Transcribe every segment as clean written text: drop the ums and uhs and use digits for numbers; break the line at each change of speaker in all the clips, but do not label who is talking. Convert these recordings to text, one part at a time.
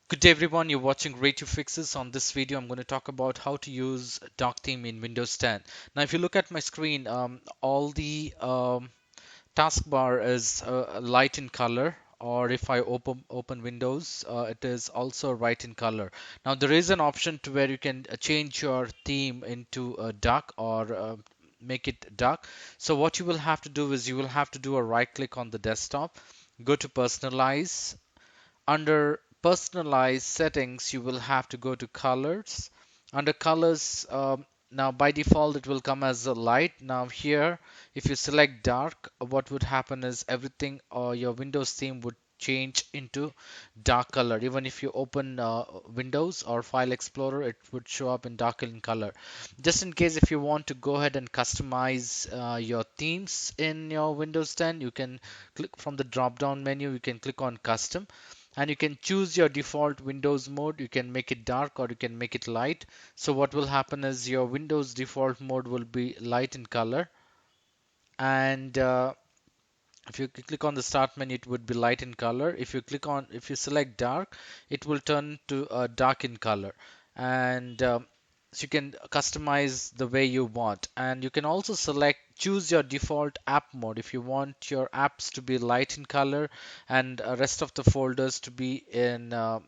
Good day everyone, you're watching Ray to Fixes. On this video, I'm going to talk about how to use dark theme in Windows 10. Now, if you look at my screen, all the taskbar is light in color, or if I open Windows, it is also light in color. Now, there is an option to where you can change your theme into dark or make it dark. So what you will have to do is you will have to do a right click on the desktop, go to personalize. Under personalized settings, you will have to go to colors. Under colors, now by default it will come as a light. Now here, if you select dark, what would happen is everything or your Windows theme would change into dark color. Even if you open Windows or File Explorer, it would show up in dark in color. Just in case if you want to go ahead and customize your themes in your Windows 10, you can click from the drop down menu, you can click on custom and you can choose your default Windows mode. You can make it dark or you can make it light. So what will happen is your Windows default mode will be light in color, and if you click on the start menu, it would be light in color. If you select dark, it will turn to dark in color, and so you can customize the way you want. And you can also choose your default app mode if you want your apps to be light in color and rest of the folders to be in the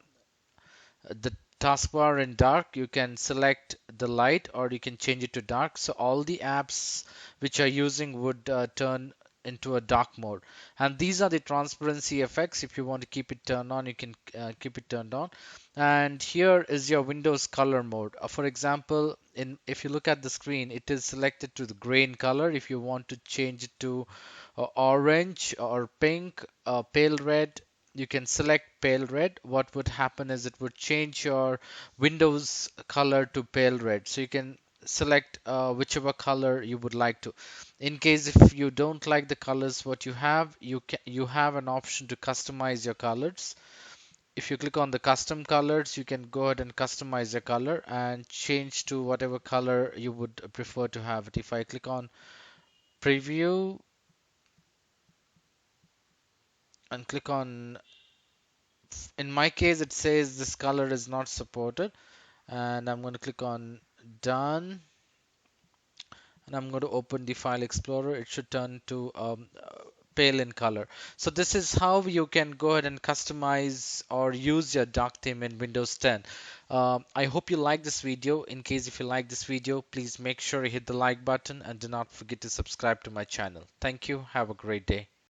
taskbar in dark. You can select the light or you can change it to dark. So all the apps which are using would turn into a dark mode. And these are the transparency effects. If you want to keep it turned on, you can keep it turned on. And here is your Windows color mode. For example, if you look at the screen, it is selected to the gray in color. If you want to change it to orange or pink, pale red, you can select pale red. What would happen is it would change your Windows color to pale red. So you can select whichever color you would like to. In case if you don't like the colors what you have an option to customize your colors. If you click on the custom colors, you can go ahead and customize your color and change to whatever color you would prefer to have it. If I click on preview and click on, in my case it says this color is not supported, and I'm going to click on done, and I'm going to open the file explorer. It should turn to pale in color. So this is how you can go ahead and customize or use your dark theme in Windows 10. I hope you like this video. In case if you like this video, please make sure you hit the like button and do not forget to subscribe to my channel. Thank you. Have a great day.